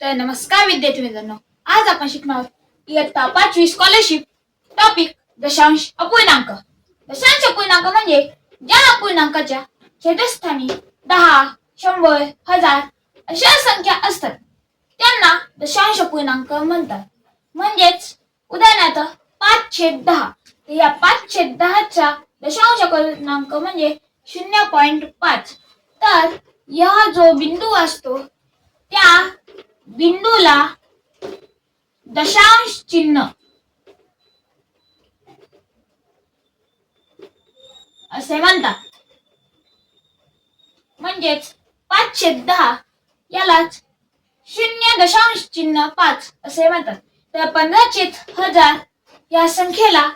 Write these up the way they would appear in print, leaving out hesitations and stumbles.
तर नमस्कार विद्यार्थी मित्रांनो, आज आपण शिकणार आहोत इयत्ता 5वी स्कॉलरशिप टॉपिक दशांश अपूर्णांक. दशांश अपूर्णांक म्हणजे ज्या अपूर्णांकाच्या छेदस्थानी 10, 100, 1000 अशा संख्या असतात त्यांना दशांश अपूर्णांक म्हणतात. म्हणजेच उदाहरणार्थ 5/10. या 5/10चा दशांश अपूर्णांक म्हणजे 0.5. तर हा जो बिंदू असतो त्या बिंदूला दशांश चिन्ह असे म्हणतात. म्हणजेच 5/10 यालाच 0.5 असे म्हणतात. तर 15/1000 या संख्येला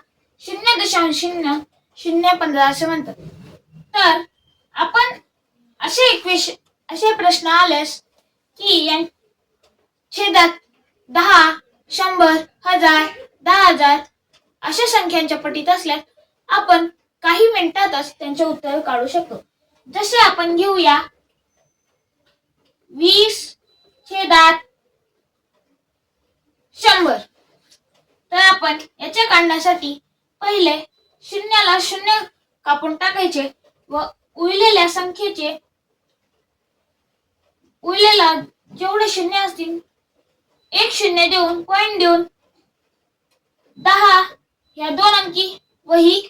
0.015 असे म्हणतात. तर आपण असे प्रश्न आल्यास की या छेदात 10, 100, 1000, 10,000 अशा संख्यांच्या पटीत असल्यास आपण काही मिनिटातच त्यांचे उत्तर काढू शकतो. जसे आपण घेऊया 20/100. तर आपण याचे काढण्यासाठी पहिले शून्याला शून्य कापून टाकायचे व उरलेल्या संख्येचे जेवढे शून्य असतील एक शून्य देऊन पॉइंट देऊन 10 या 2 अंकी व ही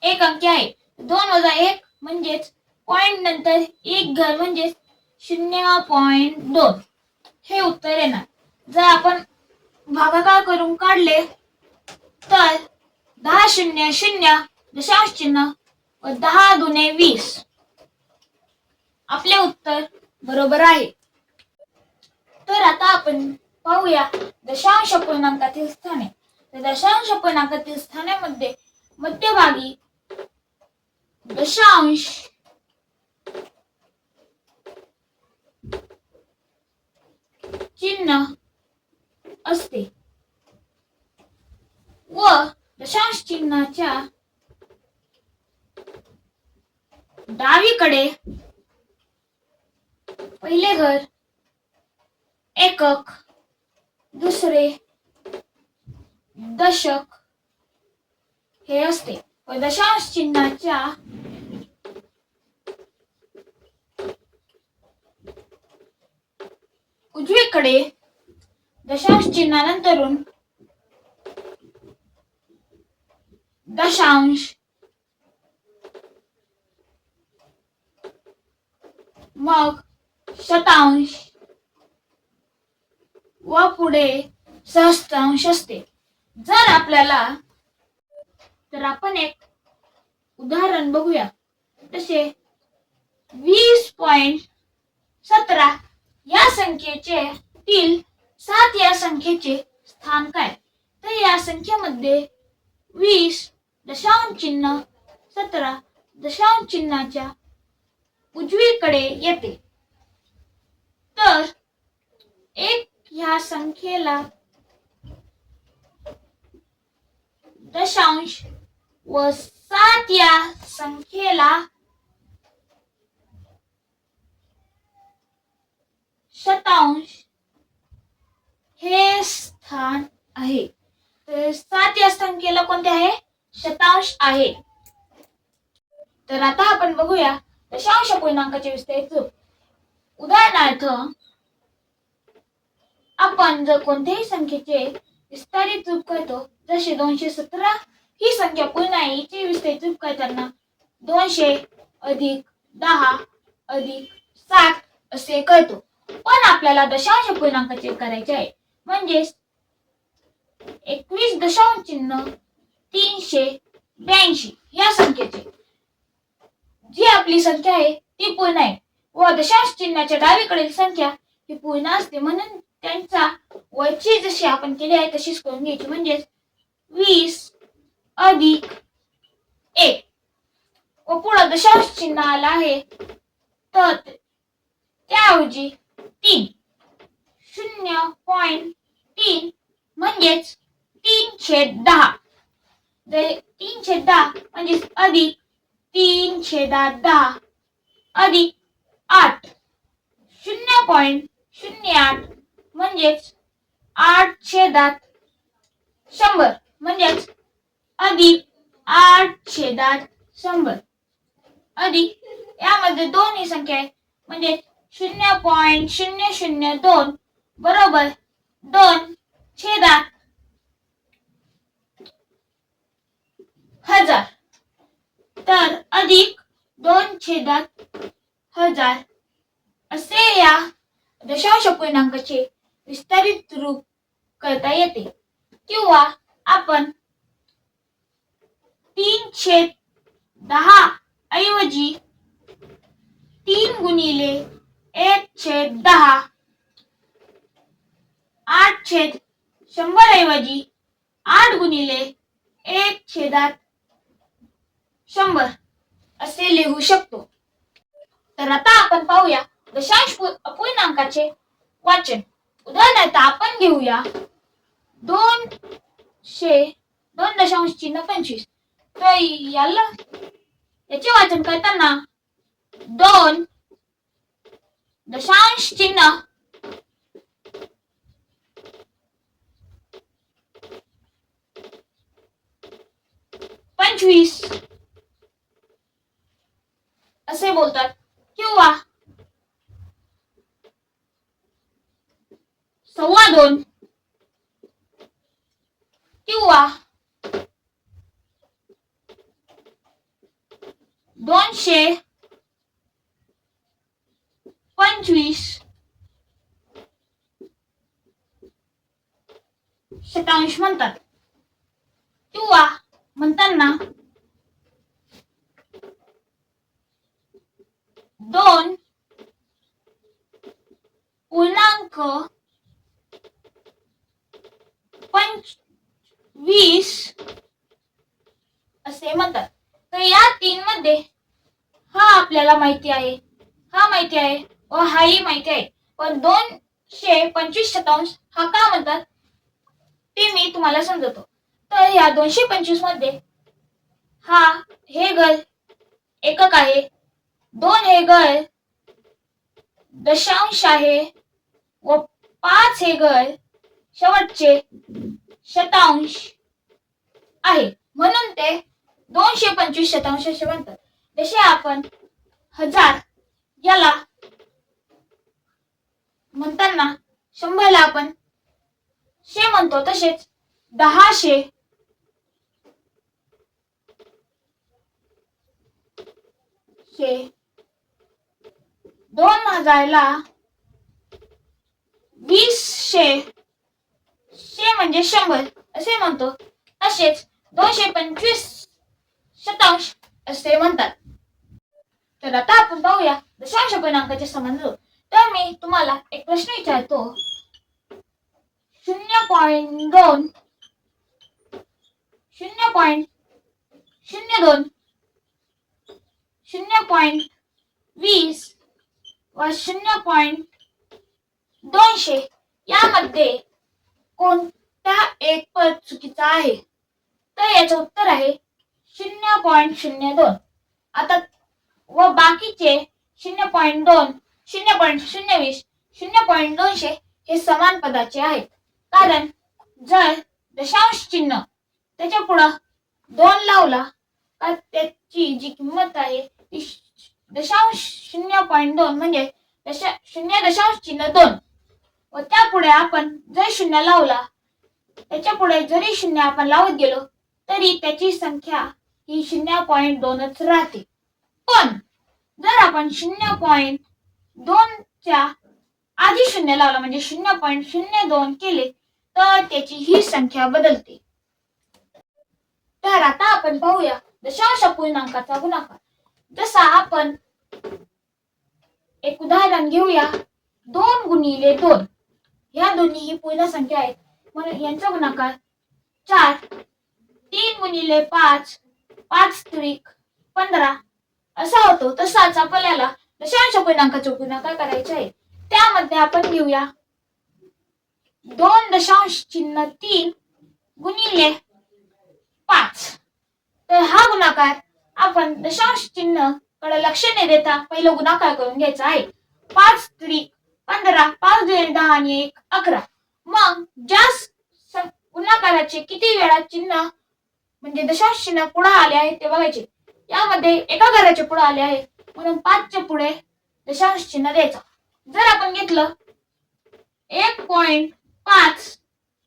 1 अंकी आहे. 2 वजा 1 म्हणजेच पॉइंट नंतर एक घर म्हणजेच 0.2 हे उत्तर येणार. जर आपण भागाकार करून काढले तर 10 0 0 दशांश चिन्ह व 10 दुने 20 आपले उत्तर बरोबर आहे. तर आता आपण पाहूया दशांश अपूर्णांकातील स्थाने. तर दशांश अपूर्णांकातील स्थानामध्ये मध्यभागी दशांश चिन्ह असते व दशांश चिन्हाच्या डावीकडे पहिले घर एकक, दुसरे दशक हे असते व दशांश चिन्हाच्या उजवीकडे दशांश चिन्हानंतरून दशांश, मग शतांश व पुढे सहस्त्रांश असते. जर आपल्याला तर आपण एक उदाहरण बघूया. तसे 20.17 या संख्येचे 7 या संख्येचे स्थान काय? तर या संख्येमध्ये 20 दशांश चिन्ह 17 दशांश चिन्हाच्या उजवीकडे येते. तर 1 ह्या संख्येला दशांश व 7 या संख्येला शतांश हे स्थान आहे. तर 7 या संख्येला कोणते आहे? शतांश आहे. तर आता आपण बघूया दशांश अपूर्णांकाचे विस्तारित रूप. उदाहरणार्थ आपण जर कोणत्याही संख्येचे विस्तारित रूप करतो, जसे 217 ही संख्या पूर्ण आहे, हिचे विस्तारित रूप करताना 200 अधिक 10 अधिक 7 असे करतो. पण आपल्याला दशांश अपूर्णांकाचे करायचे आहे. म्हणजे 21 दशांश चिन्ह 382 या संख्येचे जी आपली संख्या आहे ती पूर्ण आहे व दशांश चिन्हाच्या डावीकडील संख्या ही पूर्ण असते. म्हणून त्यांचा वरची जशी आपण केली आहे तशीच करून घ्यायची. म्हणजे 20 अधिक 1 व पुढे दशांश चिन्ह आला आहे तर त्याऐवजी 3 0.3 म्हणजेच 3/10. 3/10 म्हणजे अधिक 3/10 अधिक 8 0.08 म्हणजेच 8/100 म्हणजेच अधिक 8/100 अधिक यामध्ये दोन ही संख्या आहे म्हणजे 0.002 बरोबर 2/1000 तर अधिक 2/1000 असे या दशांश पूर्णांकाचे विस्तारित रूप करता येते किंवा आपण 3/10 ऐवजी 3 गुणिले 1/10 8/100 ऐवजी 8 गुणिले 1/100 असे लिहू शकतो. तर आता आपण पाहूया दशांश अपूर्णांकाचे वाचन. उदाहरणार्थ आपण घेऊया 2.25 तर याचे वाचन करताना 2 दशांश चिन्ह 25 असे बोलतात किंवा 2.25 किंवा 225 शतांश म्हणतात किंवा म्हणताना 2.25 असे म्हणतात. तर या तीन मध्ये हा आपल्याला माहिती आहे, हा माहिती आहे व हाही माहिती आहे, पण 225 शतांश हा का म्हणतात ते मी तुम्हाला समजवतो. तर या 225 मध्ये हे गळ एकक आहे, 2 हे गळ दशांश आहे व 5 हे गळ शेवटचे शतांश आहे, म्हणून ते 225 शतांश असे म्हणतात. जसे आपण 1000 याला म्हणताना 100 ला आपण शे म्हणतो, तसेच 10 2000 ला 20 शे म्हणजे 100 असे म्हणतो, तसेच 225 शतांश असे म्हणतात. तर आता आपण पाहूया दशांश पूर्णांकाचे संबंध. तर मी तुम्हाला एक प्रश्न विचारतो. 0.2 0.02 0.20 व 0.200 यामध्ये कोणता एक पद चुकीचा आहे? तर याचे उत्तर आहे 0.02. आता व बाकीचे 0.2 0.020 0.200 हे समान पदाचे आहेत, कारण जर दशांश चिन्ह त्याच्या पुढे 2 लावला तर त्याची जी किंमत आहे ती दशांश 0.2 म्हणजे 0.2 व त्यापुढे आपण जर 0 लावला, त्याच्या पुढे जरी 0 आपण लावत गेलो तरी त्याची संख्या ही 0.2च राहते. पण जर आपण 0.2 च्या आधी 0 लावला म्हणजे 0.02 केले तर त्याची ही संख्या बदलते. तर आता आपण पाहूया दशांश अपूर्णांकाचा गुणाकार. जसा आपण एक उदाहरण घेऊया. 2 गुणिले 2 या दोन्ही ही पूर्ण संख्या आहेत, म्हणून यांचा गुणाकार 4. 3 गुणिले 5 5 त्रिक 15 असा होतो. तसाच आपल्याला दशांश पूर्णांकाचा गुणाकार करायचा आहे. त्यामध्ये आपण घेऊया 2.3 गुणिले 5. तर हा गुणाकार आपण दशांश चिन्ह कडे लक्ष न देता पहिला गुणाकार करून घ्यायचा आहे. 5 त्रिक 15, 5 दुणे 10 आणि 1 11. मग ज्या गुणाकाराचे किती वेळा चिन्ह म्हणजे दशांश चिन्ह पुढे आले आहे ते बघायचे. यामध्ये एका घराचे पुढे आले आहे म्हणून 5च्या पुढे दशांश चिन्ह द्यायचं. जर आपण घेतलं 1.5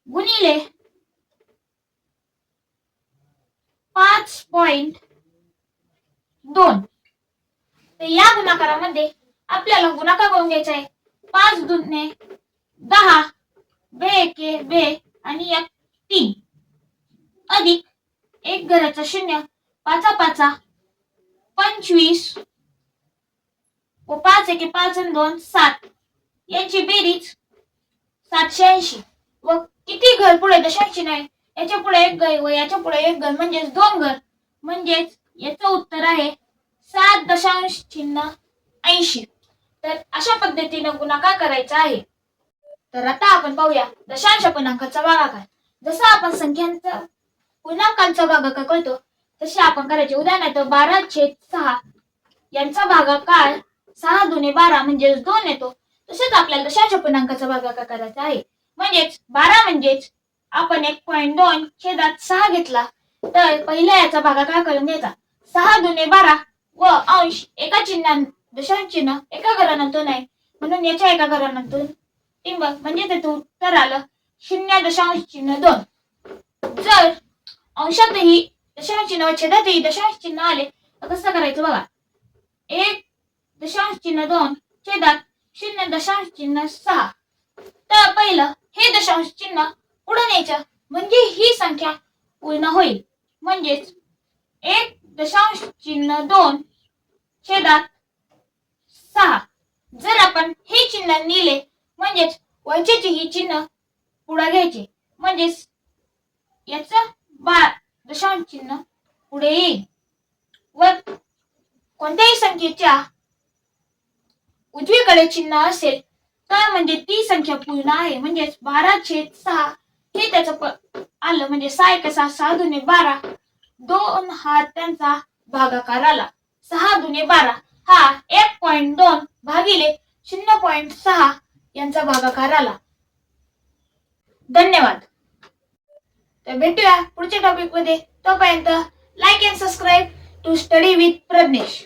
गुणिले 5.2 तर या गुणाकारामध्ये आपल्याला गुणाकार करून घ्यायचा आहे. 5 दुणे 10, बे एके बे आणि 1 3 अधिक एक घराचा शून्य 5 5 25 व 5 एके 5 आणि 2 7 यांची बेरीज 780. व किती घर पुढे दशांश चिन्ह आहे याच्या पुढे एक घर व याच्या पुढे एक घर म्हणजेच 2 घर, म्हणजेच याचं उत्तर आहे 7.80. तर अशा पद्धतीने गुणाकार करायचा आहे. तर आता आपण पाहूया दशांश पूर्णांकाचा भागाकार. जसं आपण संख्यांचा पूर्णांकांचा भागाकार करतो तसे आपण करायचे. उदाहरणार्थ 12/6 यांचा भागाकार 6 दुणे 12 म्हणजेच 2 येतो. तसेच आपल्याला दशांश पूर्णांकाचा भागाकार करायचा आहे. म्हणजेच 12 म्हणजेच आपण 1.2 छेदात 6 घेतला तर पहिल्या याचा भागाकार करून घ्यायचा. 6 दुणे 12 व अंश एका चिन्हात दशांश चिन्ह एका घरानंतर नाही म्हणून याच्या एका घरानंतर टिंबक म्हणजे ते उत्तर आलं 0.2. जर अंशातही दशांश चिन्ह व छेदातही दशांश चिन्ह आले तर कसं करायचं बघा. 1.2 छेदात 0.6. तर पहिलं हे दशांश चिन्ह पुढे न्यायचं म्हणजे ही संख्या पूर्ण होईल. म्हणजेच 1.2 छेदात 6. जर आपण हे चिन्ह नेले म्हणजेच वरचे ही चिन्ह पुढे घ्यायचे म्हणजेच याचं दशांश चिन्ह पुढे येईल. व कोणत्याही संख्येच्या उजवीकडे चिन्ह असेल तर म्हणजे ती संख्या पूर्ण आहे. म्हणजेच 12/6 हे त्याचं आलं म्हणजे 6 1 6 6 दुणे 12 2 हा त्यांचा भागाकार आला. 6 दुणे 12 हा 1.2 भागिले 0.6 यांचा भागाकार आला. धन्यवाद. तर भेटूया पुढच्या टॉपिक मध्ये. तोपर्यंत like and subscribe to study with Prajnesh.